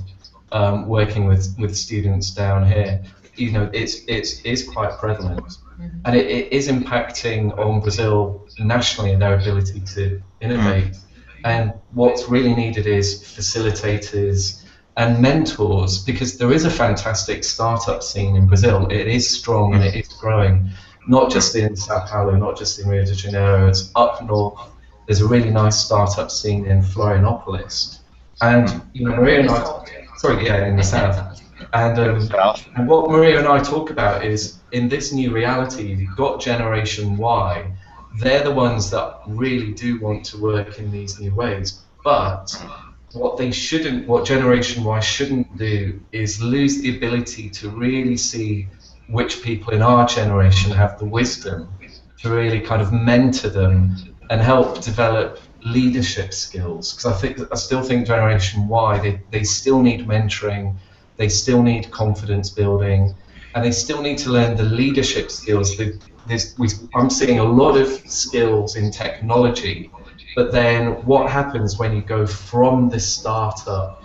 working with students down here. It's quite prevalent, and it is impacting on Brazil nationally and their ability to innovate. And what's really needed is facilitators and mentors, because there is a fantastic startup scene in Brazil. It is strong and it is growing, not just in Sao Paulo, not just in Rio de Janeiro. It's up north. There's a really nice startup scene in Florianopolis, and Maria and I, in the south. And what Maria and I talk about is, in this new reality, you've got Generation Y, they're the ones that really do want to work in these new ways. But what Generation Y shouldn't do is lose the ability to really see which people in our generation have the wisdom to really kind of mentor them and help develop leadership skills. Because I still think Generation Y, they still need mentoring, they still need confidence building, and they still need to learn the leadership skills. I'm seeing a lot of skills in technology, but then what happens when you go from the startup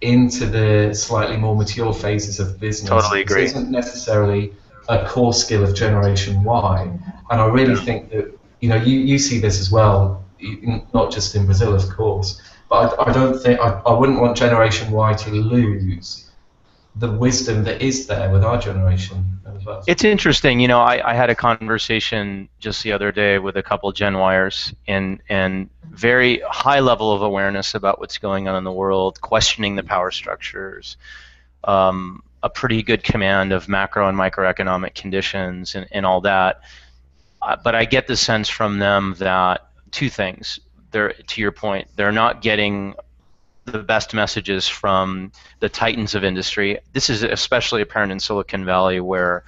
into the slightly more mature phases of business? Totally This agree. isn't necessarily a core skill of Generation Y, and I really think that you see this as well, not just in Brazil, of course, but I don't think I wouldn't want Generation Y to lose the wisdom that is there with our generation as well. It's interesting, I had a conversation just the other day with a couple Gen Yers and very high level of awareness about what's going on in the world, questioning the power structures, a pretty good command of macro and microeconomic conditions and all that. But I get the sense from them that two things. To your point, they're not getting the best messages from the titans of industry. This is especially apparent in Silicon Valley, where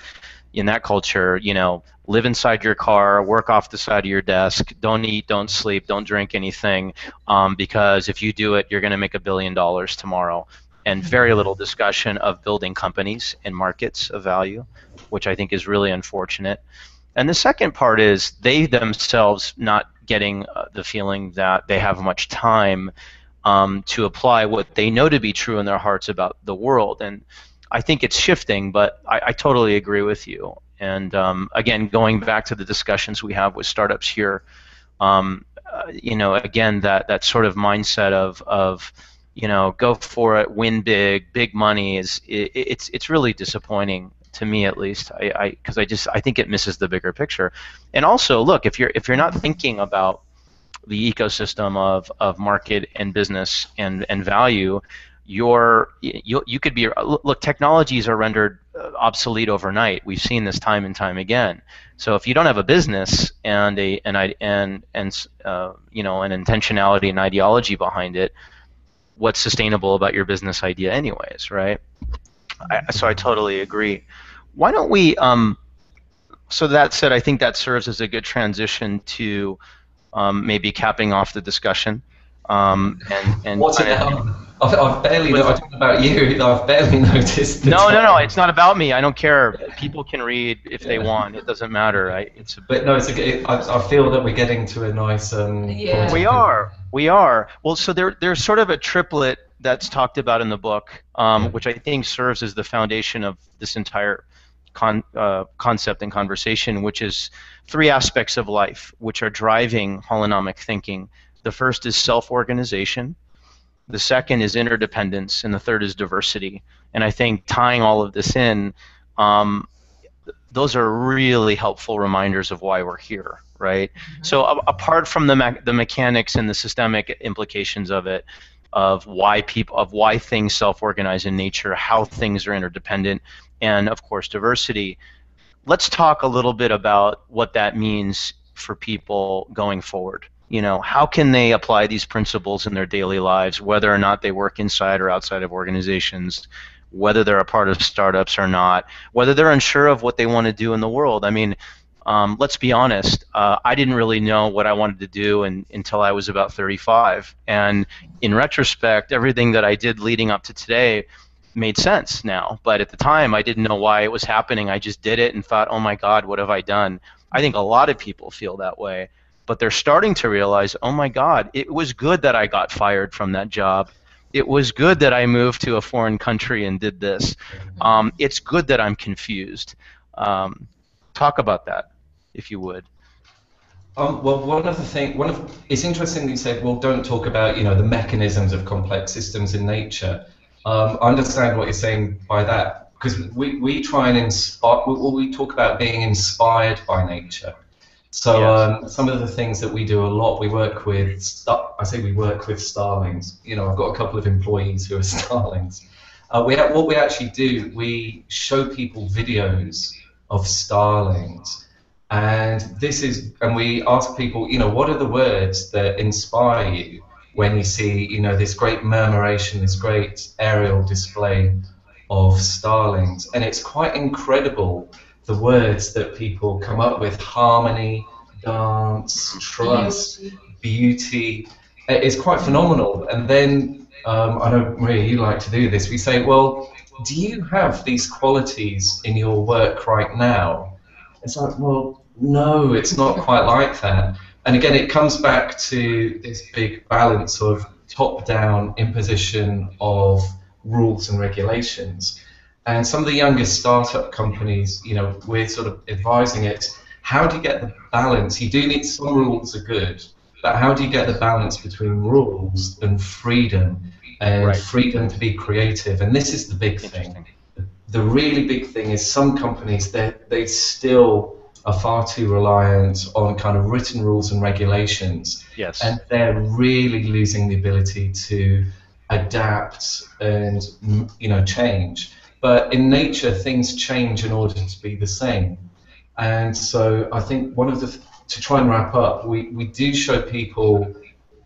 in that culture, live inside your car, work off the side of your desk, don't eat, don't sleep, don't drink anything, because if you do it, you're going to make $1 billion tomorrow. And very little discussion of building companies and markets of value, which I think is really unfortunate. And the second part is they themselves not getting the feeling that they have much time to apply what they know to be true in their hearts about the world. And I think it's shifting, but I totally agree with you. And again, going back to the discussions we have with startups here, again, that sort of mindset of go for it, win big money it's really disappointing to me, at least, because I think it misses the bigger picture. And also, look, if you're not thinking about the ecosystem of market and business and value, you could be, look, technologies are rendered obsolete overnight. We've seen this time and time again. So if you don't have a business and an intentionality and ideology behind it, what's sustainable about your business idea anyways, right? So I totally agree. Why don't we, so that said, I think that serves as a good transition to maybe capping off the discussion. And what's it now? I've barely, I don't know about you, I've barely noticed. No, it's not about me. I don't care. People can read if they want. It doesn't matter. I feel that we're getting to a nice. Yeah. We are. Well, so there's sort of a triplet that's talked about in the book, which I think serves as the foundation of this entire concept and conversation, which is 3 aspects of life which are driving holonomic thinking. The first is self-organization, the second is interdependence, and the third is diversity. And I think tying all of this in, those are really helpful reminders of why we're here, right? Mm-hmm. So apart from the mechanics and the systemic implications of it, of why things self-organize in nature, how things are interdependent, and of course diversity, let's talk a little bit about what that means for people going forward. How can they apply these principles in their daily lives, whether or not they work inside or outside of organizations, whether they're a part of startups or not, whether they're unsure of what they want to do in the world. I mean, let's be honest, I didn't really know what I wanted to do until I was about 35. And in retrospect, everything that I did leading up to today made sense now. But at the time, I didn't know why it was happening. I just did it and thought, oh my God, what have I done? I think a lot of people feel that way. But they're starting to realize, oh my God, it was good that I got fired from that job. It was good that I moved to a foreign country and did this. It's good that I'm confused. Talk about that, if you would. Well, it's interesting that you said, well, don't talk about the mechanisms of complex systems in nature. I understand what you're saying by that, because we try and inspire. We talk about being inspired by nature. So yes. Some of the things that we do a lot, we work with starlings. I've got a couple of employees who are starlings. What we actually do, we show people videos of starlings, And and we ask people, what are the words that inspire you when you see, this great murmuration, this great aerial display of starlings? And it's quite incredible the words that people come up with: harmony, dance, trust, beauty. It's quite phenomenal. And then, I know, Maria, you like to do this. We say, well, do you have these qualities in your work right now? It's like, well, no, it's not quite like that. And again, it comes back to this big balance of top-down imposition of rules and regulations. And some of the younger startup companies, we're sort of advising it. How do you get the balance? You do need some rules are good, but how do you get the balance between rules and freedom, and freedom to be creative? And this is the big thing. The really big thing is some companies, they still are far too reliant on kind of written rules and regulations. Yes. And they're really losing the ability to adapt and, change. But in nature, things change in order to be the same. And so I think to try and wrap up, we do show people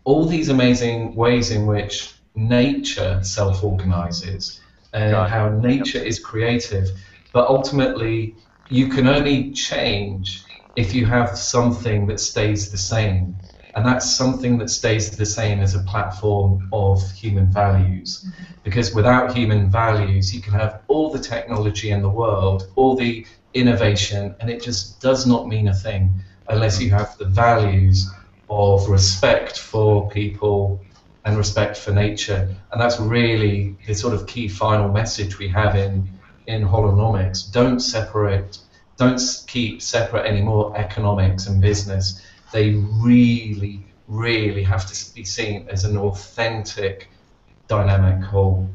all these amazing ways in which nature self-organizes and how nature is creative. But ultimately, you can only change if you have something that stays the same. And that's something that stays the same as a platform of human values. Because without human values, you can have all the technology in the world, all the innovation, and it just does not mean a thing unless you have the values of respect for people and respect for nature. And that's really the sort of key final message we have in Holonomics. Don't keep separate anymore economics and business. They really, really have to be seen as an authentic, dynamic whole.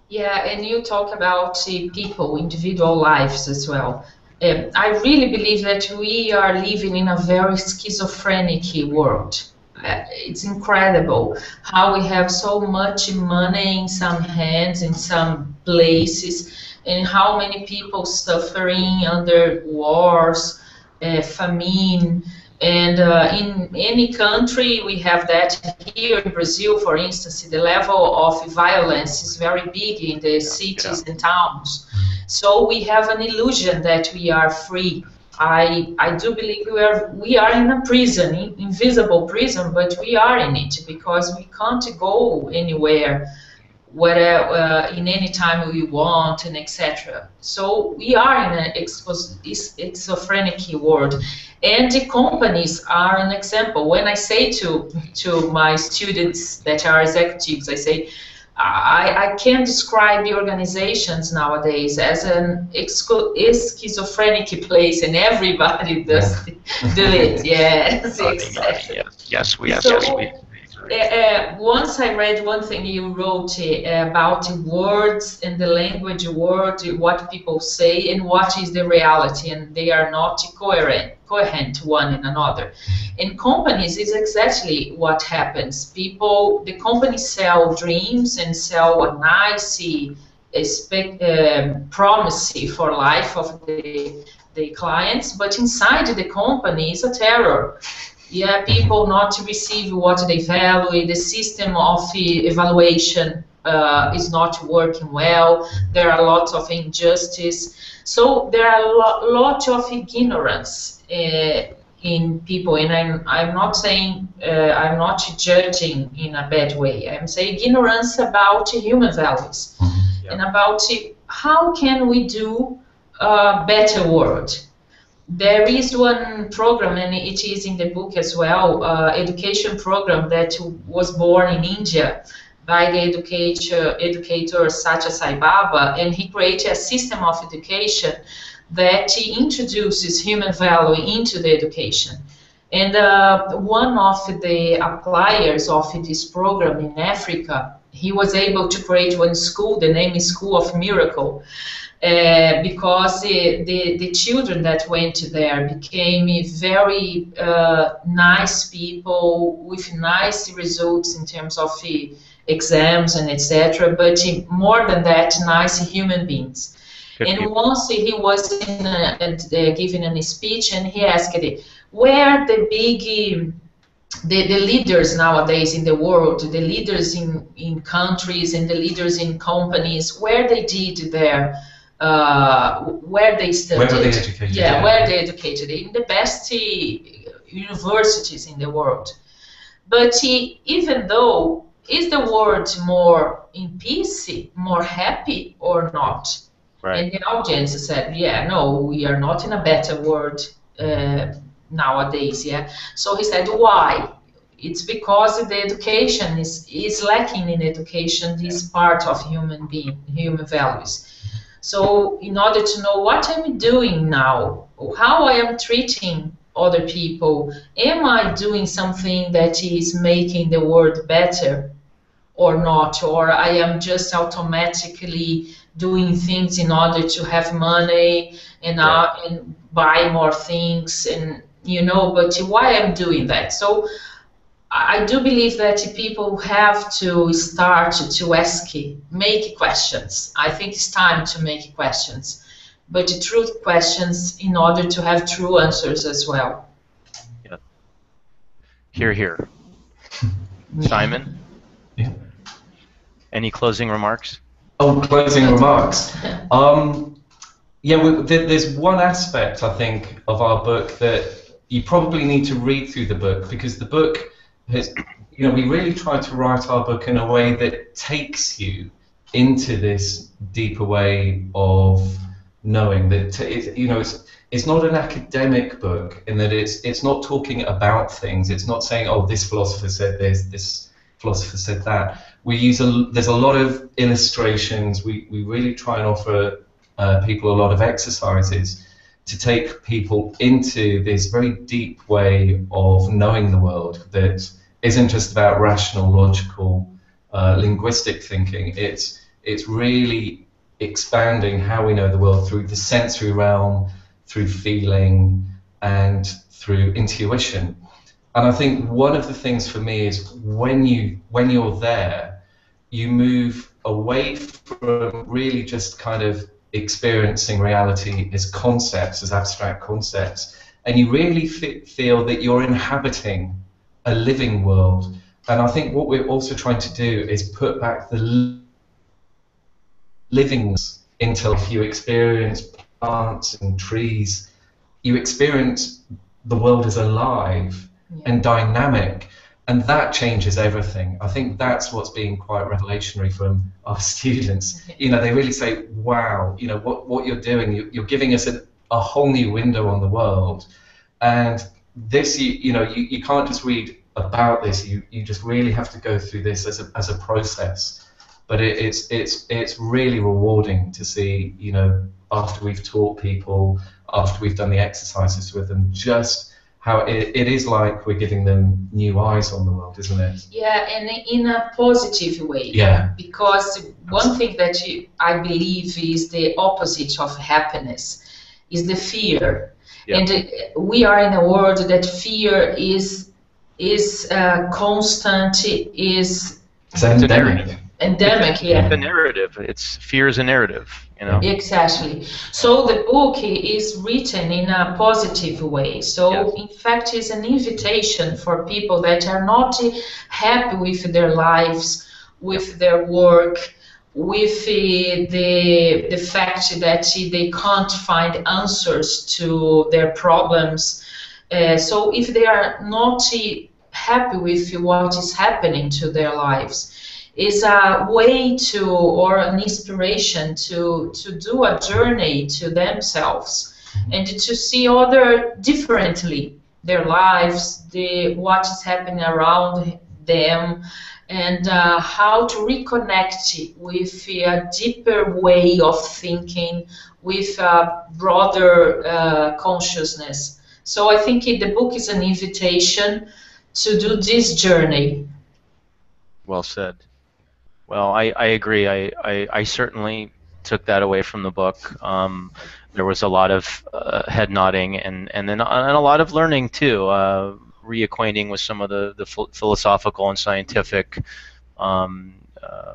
Yeah, and you talk about people, individual lives as well. I really believe that we are living in a very schizophrenic world. It's incredible how we have so much money in some hands, in some places, and how many people suffering under wars, famine, and in any country we have that. Here in Brazil, for instance, the level of violence is very big in the cities and towns. So we have an illusion that we are free. I do believe we are in a prison, invisible prison, but we are in it because we can't go anywhere in any time we want, and etc. So we are in a schizophrenic world, and the companies are an example. When I say to my students that are executives, I say, I can describe the organizations nowadays as an schizophrenic place, and everybody does do it. Yes, exactly. Yes, we. Once I read one thing you wrote about words and the language word, what people say and what is the reality, and they are not coherent one in another. In companies, is exactly what happens. The companies sell dreams and sell a nice promise for life of the clients, but inside the company is a terror. Yeah, people not to receive what they value. The system of evaluation is not working well. There are lots of injustice. So there are a lot of ignorance in people, and I'm not saying I'm not judging in a bad way. I'm saying ignorance about human values and about how can we do a better world. There is one program, and it is in the book as well, education program that was born in India by the educator Satya Sai Baba, and he created a system of education that introduces human value into the education. And one of the appliers of this program in Africa, he was able to create one school, the name is School of Miracle, because the children that went there became very nice people with nice results in terms of exams and etc. But more than that, nice human beings. Good And people. once he was giving a speech, and he asked where the big the leaders nowadays in the world, the leaders in countries and the leaders in companies, where they did their, where they Where were they studied. educated? Yeah, where they educated in the best universities in the world. But even though, is the world more in peace, more happy or not? Right. And the audience said, yeah, no, we are not in a better world nowadays. Yeah. So he said, why? It's because the education is lacking in education this part of human values. So in order to know what I'm doing now, how I am treating other people, am I doing something that is making the world better or not? Or I am just automatically doing things in order to have money and buy more things, and but why I'm doing that? So I do believe that people have to start to ask, make questions. I think it's time to make questions, but true questions in order to have true answers as well. Yeah. Hear, hear. Yeah. Simon, Yeah. any closing remarks? Oh, closing remarks. Yeah, there's one aspect, I think, of our book that you probably need to read through the book, because the book has, we really try to write our book in a way that takes you into this deeper way of knowing that it's not an academic book in that it's not talking about things. It's not saying, oh, this philosopher said this philosopher said that. There's a lot of illustrations. We really try and offer people a lot of exercises to take people into this very deep way of knowing the world that isn't just about rational, logical, linguistic thinking. It's really expanding how we know the world through the sensory realm, through feeling, and through intuition. And I think one of the things for me is when you're there, you move away from really just kind of experiencing reality as concepts, as abstract concepts, and you really feel that you're inhabiting a living world. And I think what we're also trying to do is put back the living into life. You experience plants and trees, you experience the world as alive and dynamic, and that changes everything. I think that's what's been quite revelationary from our students. They really say, wow, what you're doing, you're giving us a whole new window on the world. And this, you can't just read about this, you just really have to go through this as a process. But it's really rewarding to see, after we've taught people, after we've done the exercises with them, just how it is like we're giving them new eyes on the world, isn't it? Yeah, and in a positive way. Yeah. Because one thing that I believe is the opposite of happiness is the fear. Yeah. And we are in a world that fear is constant, is endemic. Endemic, yeah. It's a narrative. Fear is a narrative, Exactly. So the book is written in a positive way. So yes. In fact, it's an invitation for people that are not happy with their lives, with their work, with the fact that they can't find answers to their problems. So if they are not happy with what is happening to their lives, is a way to, or an inspiration to do a journey to themselves and to see other differently, their lives, what is happening around them, and how to reconnect with a deeper way of thinking, with a broader consciousness. So I think the book is an invitation to do this journey. Well said. Well, I agree. I certainly took that away from the book. There was a lot of head nodding and then a lot of learning too, reacquainting with some of the philosophical and scientific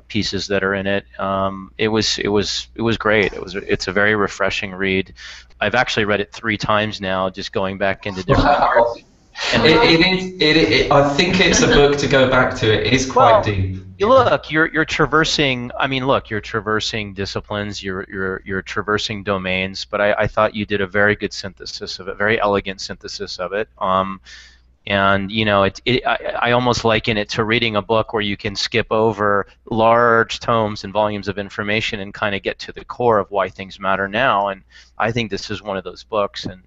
pieces that are in it. It was great. It's a very refreshing read. I've actually read it 3 times now, just going back into different Wow. parts. And I think it's a book to go back to. It is quite well, deep. you look, you're traversing. I mean, look, you're traversing disciplines. You're traversing domains. But I thought you did a very good synthesis of it, very elegant synthesis of it. And I almost liken it to reading a book where you can skip over large tomes and volumes of information and kind of get to the core of why things matter now. And I think this is one of those books. And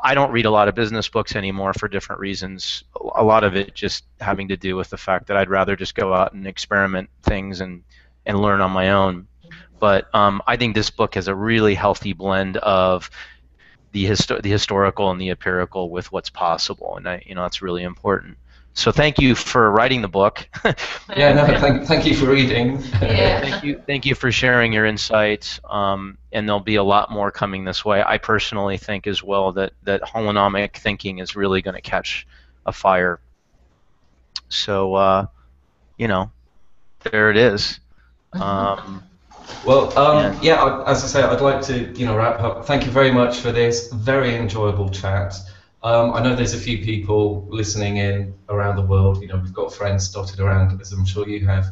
I don't read a lot of business books anymore for different reasons. A lot of it just having to do with the fact that I'd rather just go out and experiment things and learn on my own. But I think this book has a really healthy blend of the historical and the empirical with what's possible, and that's really important. So thank you for writing the book. Yeah, no, thank you for reading. Yeah. Thank you for sharing your insights. And there'll be a lot more coming this way. I personally think as well that holonomic thinking is really going to catch a fire. So there it is. Well, yeah, as I say, I'd like to, wrap up. Thank you very much for this very enjoyable chat. I know there's a few people listening in around the world. We've got friends dotted around, as I'm sure you have.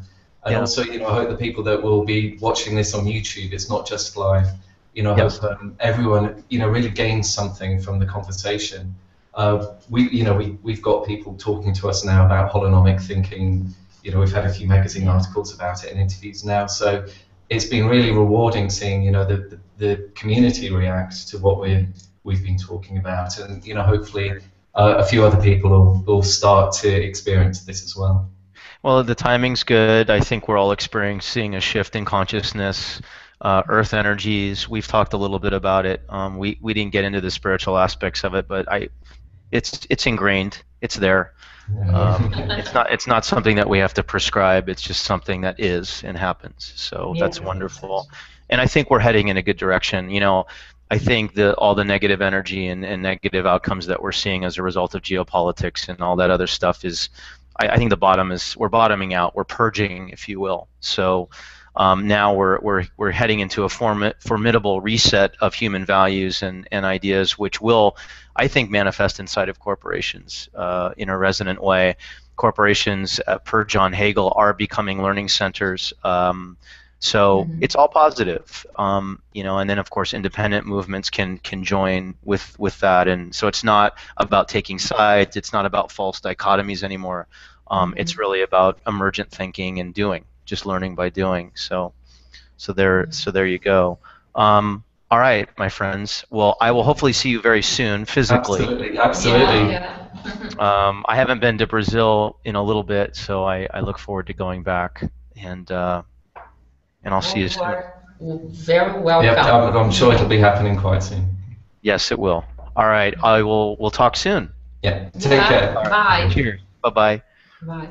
And Yeah. also, I hope the people that will be watching this on YouTube, it's not just live. I Yes. hope everyone, really gains something from the conversation. We've got people talking to us now about holonomic thinking. We've had a few magazine articles about it and interviews now. So it's been really rewarding seeing, the community react to what we've been talking about, and hopefully a few other people will start to experience this as well. Well, the timing's good. I think we're all experiencing a shift in consciousness, earth energies. We've talked a little bit about it. We didn't get into the spiritual aspects of it, but it's ingrained. It's there. It's not something that we have to prescribe. It's just something that is and happens. So that's wonderful. And I think we're heading in a good direction. I think all the negative energy and negative outcomes that we're seeing as a result of geopolitics and all that other stuff is, I think we're bottoming out. We're purging, if you will. So now we're heading into a formidable reset of human values and ideas, which will, I think, manifest inside of corporations in a resonant way. Corporations, per John Hagel, are becoming learning centers. So it's all positive, and then of course independent movements can join with that, and so it's not about taking sides. It's not about false dichotomies anymore. It's really about emergent thinking and doing, just learning by doing. So there you go. All right, my friends. Well, I will hopefully see you very soon physically. Absolutely. Yeah. I haven't been to Brazil in a little bit, so I look forward to going back, and I'll see you soon. Very welcome. Yeah, I'm sure it'll be happening quite soon. Yes, it will. All right, we'll talk soon. Yeah, take care. Bye. Cheers. Bye-bye. Bye.